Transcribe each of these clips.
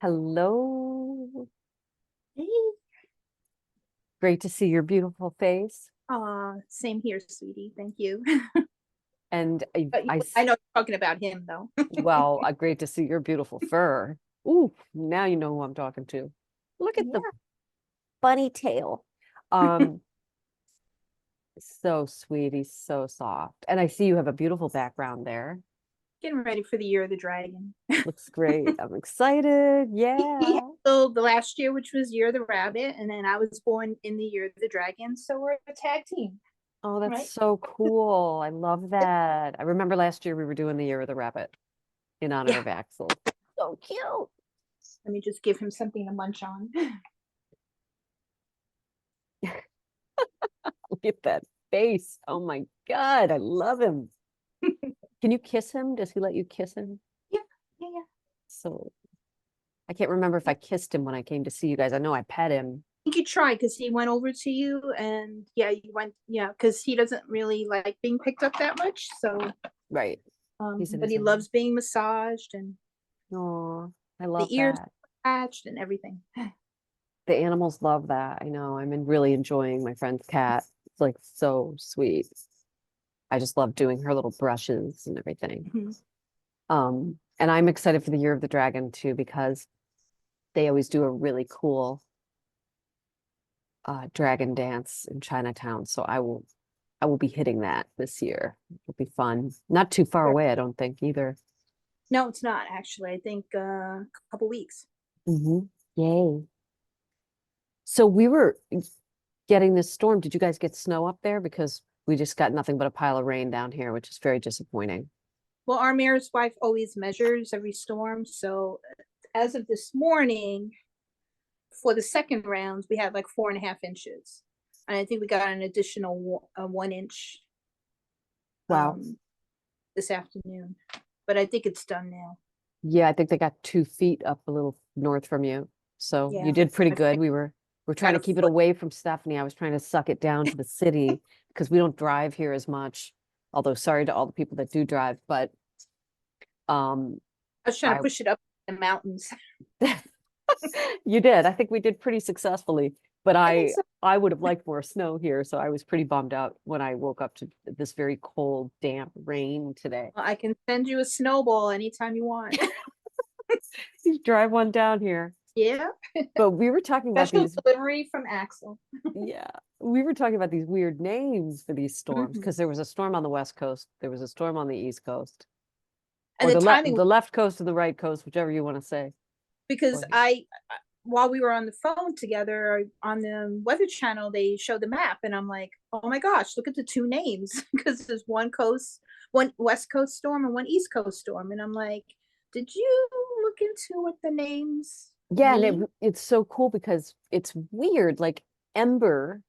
Hello. Hey. Great to see your beautiful face. Same here, sweetie. Thank you. And I know you're talking about him though. well, great to see your beautiful fur. Ooh, now you know who I'm talking to. Look at the Yeah. bunny tail. Um, so sweet. He's so soft. And I see you have a beautiful background there. Getting ready for the year of the dragon. Looks great. I'm excited. He Yeah. handled the last year, which was year of the rabbit, and then I was born in the year of the dragon, so we're a tag team, Oh, that's right? so cool. I love that. I remember last year we were doing the Year of the Rabbit in honor Yeah. of Axel. So cute. Let me just give him something to munch on. Look at that face. Oh my God, I love him. Can you kiss him? Does he let you kiss him? Yeah, yeah, yeah. So I can't remember if I I kissed him when I came to see you guys. I know I pet him. think you tried because he went over to you, and yeah, you went, yeah, because he doesn't really like being picked up that much. So, Right. He's in but his he own. loves being massaged and Oh, I love the ears that. patched and everything. The animals love that. I know. Really enjoying my friend's cat. It's like so sweet. I just love doing her little brushes and everything. Mhm. And I'm excited for the Year of the Dragon too, because they always do a really cool dragon dance in Chinatown. So I will be hitting that this year. It'll be fun. Not too far Sure. away, I don't think either. No, it's not actually. I think a couple weeks. Yay. So we were getting this storm. Did you guys get snow up there? Because we just got nothing but a pile of rain down here, which is very disappointing. Well, our mayor's wife always measures every storm. So as of this morning, for the second round, we had like 4.5 inches. And I think we got an additional 1 inch Wow. um, this afternoon. But I think it's done now. Yeah, I think they got 2 feet up a little north from you. So you Yeah. did pretty I good. We're trying got to a keep it foot. away from Stephanie. I was trying to suck it down to the city because we don't drive here as much. Although sorry to all the people that do drive, but um I was trying to I push it up in the mountains. you did. I think we did pretty successfully, but I think I so. I would have liked more snow here, so I was pretty bummed out when I woke up to this very cold, damp rain today. I can send you a snowball anytime you want. You drive one down here. Yeah. But we were talking about Special these, delivery from Axel. yeah, we were talking about these weird names for these storms Mhm. because there was a storm on the West Coast, there was a storm on the East Coast, And or the timing was the left coast or the right coast, whichever you want to say. because Or while we were on the phone together on the Weather Channel, they showed the map, and I'm like, oh my gosh, look at the two names because there's one West Coast storm and one East Coast storm, and I'm like, did you look into what the names yeah, and mean? it's so cool because it's weird. Like Ember,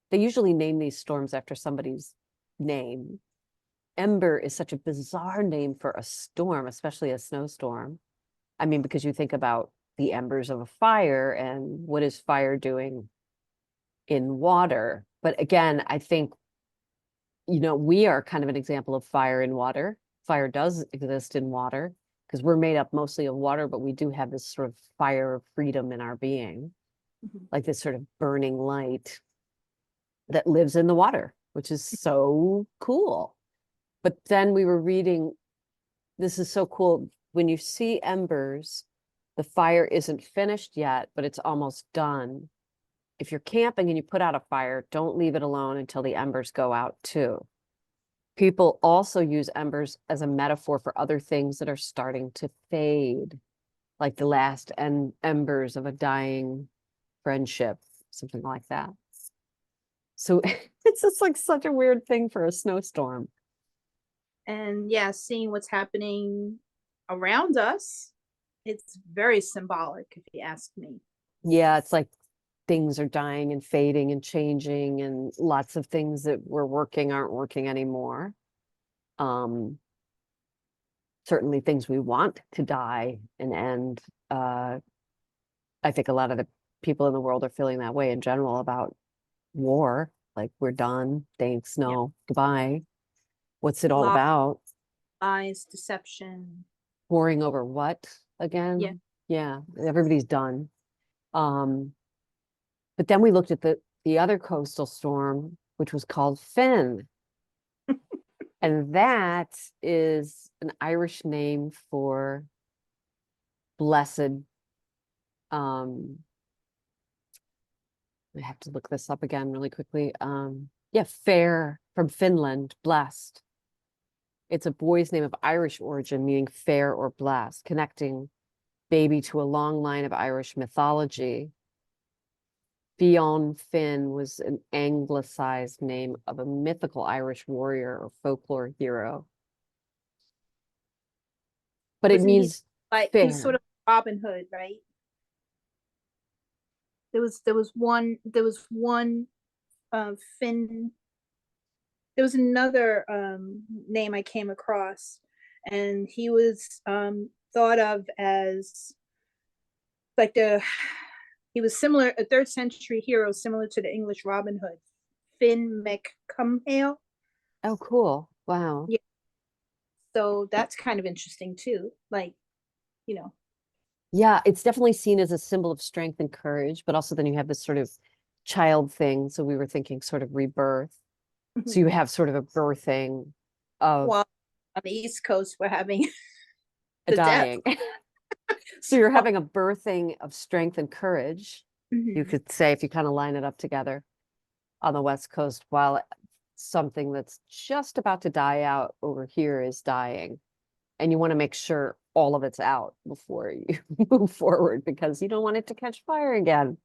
they usually name these storms after somebody's name. Ember is such a bizarre name for a storm, especially a snowstorm. I mean, because you think about the embers of a fire and what is fire doing in water. But again, I think, we are kind of an example of fire in water. Fire does exist in water because we're made up mostly of water, but we do have this sort of fire of freedom in our being, Mhm. like this sort of burning light that lives in the water, which is so cool. But then we were reading, this is so cool. When you see embers, the fire isn't finished yet, but it's almost done. If you're camping and you put out a fire, don't leave it alone until the embers go out too. People also use embers as a metaphor for other things that are starting to fade, like the last embers of a dying friendship, something like that. So it's just like such a weird thing for a snowstorm. And yeah, seeing what's happening around us, it's very symbolic, if you ask me. Yeah, it's like things are dying and fading and changing, and lots of things that were working aren't working anymore. Um, Certainly things we want to die and end. Uh, I think a lot of the people in the world are feeling that way in general about war. Like we're done. Thanks. Yeah, No. Goodbye. What's it all lies, about? lies, deception. Warring over what Yeah, again? Yeah, everybody's done. But then we looked at the other coastal storm, which was called Finn. And that is an Irish name for blessed. I have to look this up again really quickly. Yeah, fair from Finland, blessed. It's a boy's name of Irish origin, meaning fair or blessed, connecting baby to a long line of Irish mythology. Fionn Finn was an anglicized name of a mythical Irish warrior or folklore hero. But it Wasn't he means like he was fair. sort of Robin Hood, right? There was one Finn. There was another name I came across, and he was thought of as like the he was similar, a third century hero similar to the English Robin Hood, Finn McCumhale. Oh, cool. Wow. Yeah, so that's kind of interesting too. Like, you know, Yeah, it's definitely seen as a symbol of strength and courage, but also then you have this sort of child thing. So we were thinking sort of rebirth. So you have sort of a birthing of while on the East Coast we're having a the death. dying. So you're having a birthing of strength and courage. You Mhm. could say if you kind of line it up together on the West Coast, while something that's just about to die out over here is dying. And you want to make sure all of it's out before you move forward because you don't want it to catch fire again.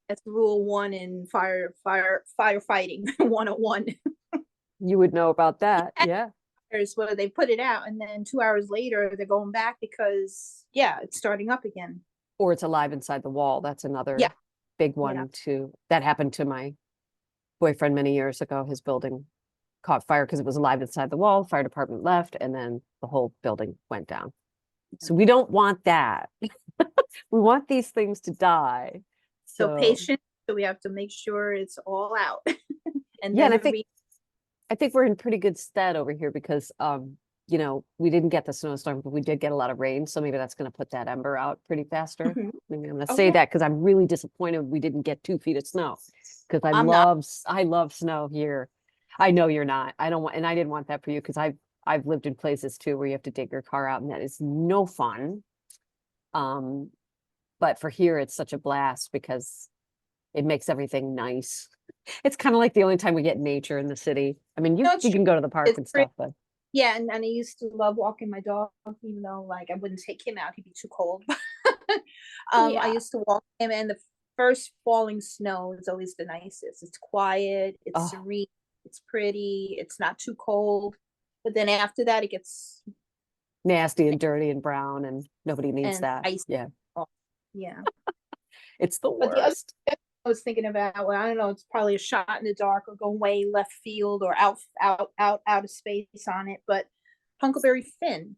That's rule one in firefighting 101. You would know about that. Yeah. Where they put it out and then 2 hours later they're going back because yeah, it's starting up again. Or it's alive inside the wall. That's Yeah, another big yeah. one too. That happened to my boyfriend many years ago. His building caught fire because it was alive inside the wall. Fire department left, and then the whole building went down. So we don't want that. We want these things to die. So So patient. So we have to make sure it's all out. And yeah, then and the I think we're in pretty good stead over here because we didn't get the snowstorm, but we did get a lot of rain. So maybe that's gonna put that ember out pretty faster. Mhm. Maybe I'm gonna Oh say yeah, that because I'm really disappointed we didn't get 2 feet of snow. Because I'm not. I love snow here. I know you're not. I don't want, and I didn't want that for you because I've lived in places too where you have to dig your car out and that is no fun. Um, but for here it's such a blast because it makes everything nice. It's kind of like the only time we get nature in the city. I mean, No, you it's true. can go to the park It's and great. stuff, but Yeah, and I used to love walking my dog, even though like I wouldn't take him out, he'd be too cold. I yeah. used to walk him, and the first falling snow is always the nicest. It's quiet, it's Oh, serene, it's pretty, it's not too cold. But then after that, it gets nasty and dirty and brown, and nobody needs and that. icy. Yeah, Yeah. it's the But the other worst. thing I was thinking about, well, I don't know, it's probably a shot in the dark or going way left field or out of space on it, but Huckleberry Finn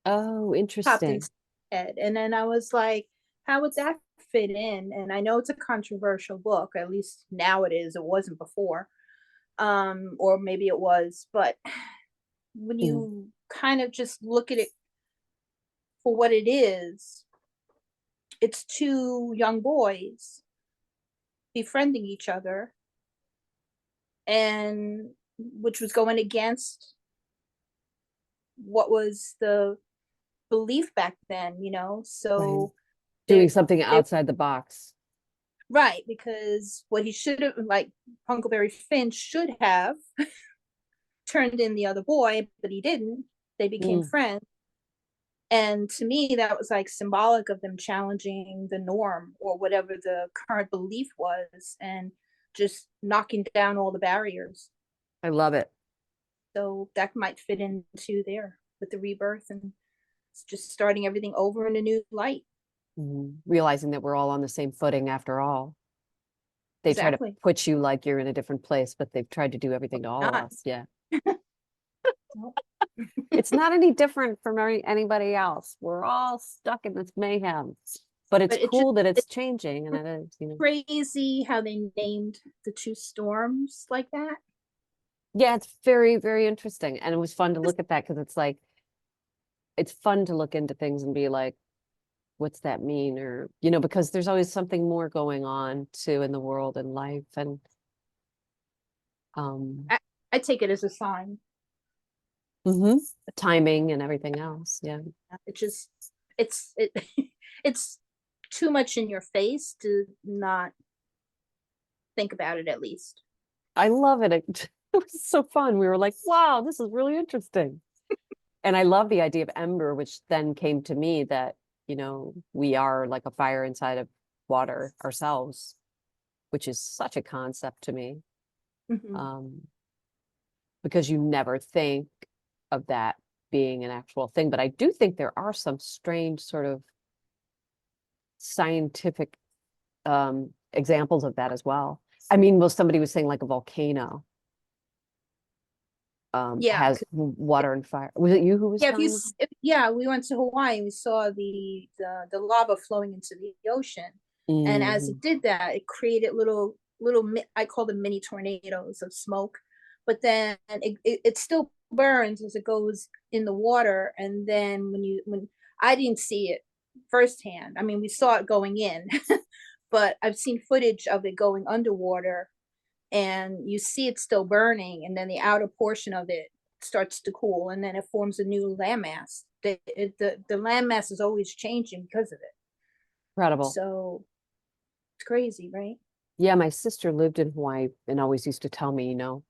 Oh, popped into interesting. my head. And then I was like, how would that fit in? And I know it's a controversial book, at least now it is. It wasn't before. Or maybe it was, but when Mm, you kind of just look at it for what it is, it's two young boys befriending each other and which was going against what was the belief back then, right. so Doing they something they outside the box. right, because what he should have, like, Huckleberry Finn should have turned in the other boy, but he didn't. They became Mm, friends. And to me, that was like symbolic of them challenging the norm or whatever the current belief was and just knocking down all the barriers. I love it. So that might fit into there with the rebirth and just starting everything over in a new light. Realizing that we're all on the same footing after all. They try to Exactly. put you like you're in a different place, but they've tried to do everything to all of Not. us. Yeah. Nope. It's not any different from anybody else. We're all stuck in this mayhem, but it's But it just cool that it's it's changing and it is. crazy how they named the two storms like that. Yeah, it's very, very interesting. And it was fun to look at that because it's like, it's fun to look into things and be like, what's that mean? Or, you know, because there's always something more going on too in the world and life. And um I take it as a sign. mhm, timing and everything else. Yeah. It just, it it's too much in your face to not think about it at least. I love it. It was so fun. We were like, wow, this is really interesting. And I love the idea of ember, which then came to me that, you know, we are like a fire inside of water ourselves, which is such a concept to me. Mhm. Um, because you never think of that being an actual thing. But I do think there are some strange sort of scientific examples of that as well. I mean, well, somebody was saying like a volcano Yeah, has water and fire. Was it you who was yeah. If you, telling me? yeah, we went to Hawaii and we saw the lava flowing into the ocean, and as Mhm. it did that, it created I call them mini tornadoes of smoke. But then it still burns as it goes in the water, and then when I didn't see it firsthand. I mean, we saw it going in, but I've seen footage of it going underwater, and you see it still burning, and then the outer portion of it starts to cool, and then it forms a new landmass. The landmass is always changing because of it. Incredible. So it's crazy, right? Yeah, my sister lived in Hawaii and always used to tell me, you know,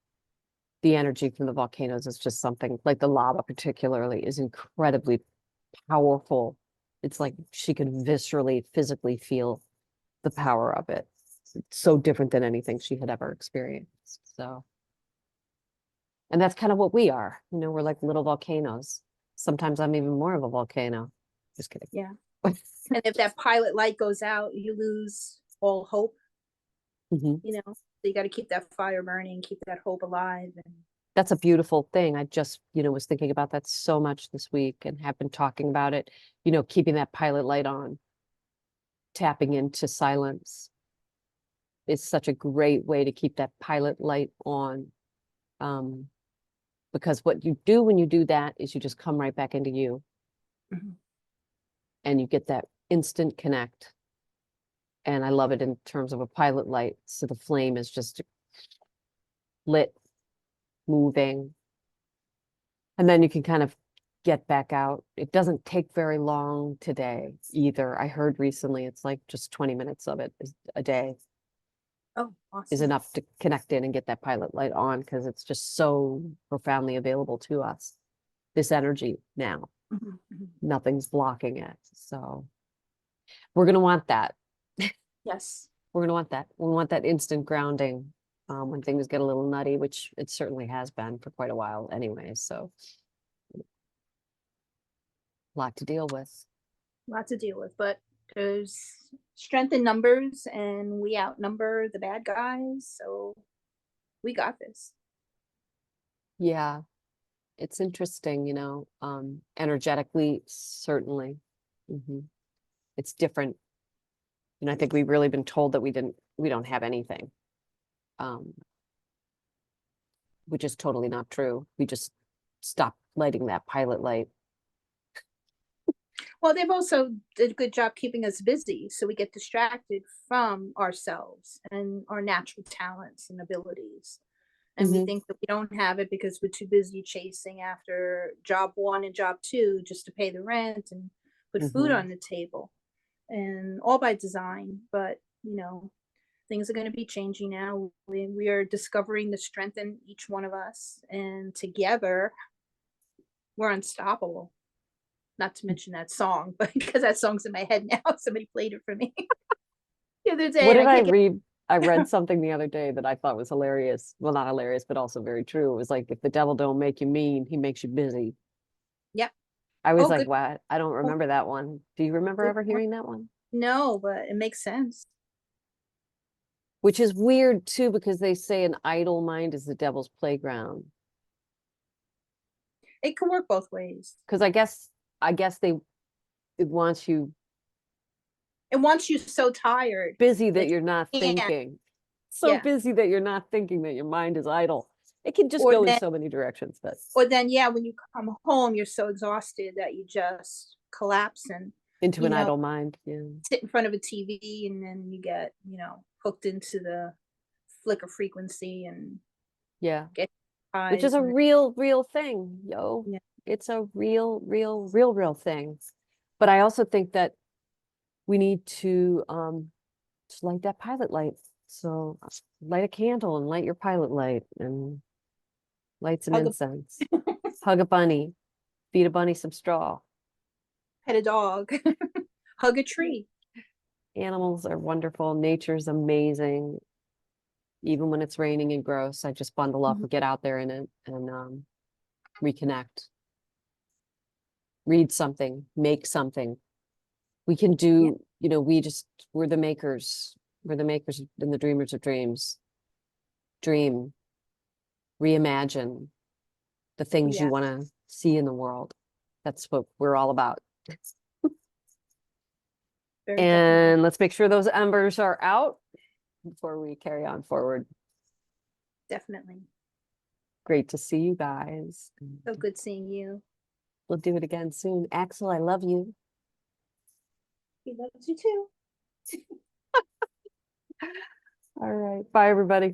the energy from the volcanoes is just something like the lava, particularly, is incredibly powerful. It's like she could viscerally, physically feel the power of it. It's so different than anything she had ever experienced. So, and that's kind of what we are. You know, we're like little volcanoes. Sometimes I'm even more of a volcano. Just kidding. Yeah. And if that pilot light goes out, you lose all hope, Mhm. you know. So you got to keep that fire burning, keep that hope alive. And That's a beautiful thing. I just, you know, was thinking about that so much this week and have been talking about it, you know, keeping that pilot light on, tapping into silence is such a great way to keep that pilot light on. Um, because what you do when you do that is you just come right back into you Mhm. and you get that instant connect. And I love it in terms of a pilot light. So the flame is just lit, moving, and then you can kind of get back out. It doesn't take very long today either. I heard recently it's like just 20 minutes of it is a day Oh, is awesome. enough to connect in and get that pilot light on because it's just so profoundly available to us. This energy now, Mhm, mhm. nothing's blocking it. So we're gonna want that. Yes. We're gonna want that. We want that instant grounding when things get a little nutty, which it certainly has been for quite a while anyway. So a lot to deal with. Lot to deal with, but there's strength in numbers, and we outnumber the bad guys, so we got this. Yeah, it's interesting, you know, energetically, certainly. Hmm. It's different. And I think we've really been told that we don't have anything. Um, which is totally not true. We just stopped lighting that pilot light. Well, they've also did a good job keeping us busy, so we get distracted from ourselves and our natural talents and abilities. And we Hmm. think that we don't have it because we're too busy chasing after job one and job two just to pay the rent and put food Hmm. on the table. And all by design, but things are going to be changing now. We are discovering the strength in each one of us, and together we're unstoppable. Not to mention that song, but because that song's in my head now, somebody played it for me the other day, What and did I I can't get. read? I read something the other day that I thought was hilarious. Well, not hilarious, but also very true. It was like, if the devil don't make you mean, he makes you busy. Yep. I was Oh, like, good. what? I don't Oh, remember that one. Do you remember good ever point. hearing that one? No, but it makes sense. Which is weird too, because they say an idle mind is the devil's playground. It can work both ways. Because I guess it wants you And once you're so tired busy that that you're not you can't, thinking. So yeah. busy that you're not thinking that your mind is idle. It can just Or go in then, so many directions, but yeah, when you come home, you're so exhausted that you just collapse and Into you an know, idle mind. Yeah. sit in front of a TV and then you get, hooked into the flicker frequency and Yeah. get Which is eyes a and real thing, yo. yeah. It's a real thing. But I also think that we need to just light that pilot light. So light a candle and light your pilot light and light some Hug a incense. Hug a bunny. Feed a bunny some straw. pet a dog, hug a tree. Animals are wonderful. Nature's amazing. Even when it's raining and gross, I just bundle up Mhm. and get out there in it and reconnect. Read something, make something. We can do, we're the makers. We're the makers and the dreamers of dreams. Dream, reimagine the things you Yeah, want to see in the world. That's what we're all about. very definitely. And let's make sure those embers are out before we carry on forward. Definitely. Great to see you guys. So good seeing you. We'll do it again soon. Axel, I love you. He loves you too. All right. Bye, everybody.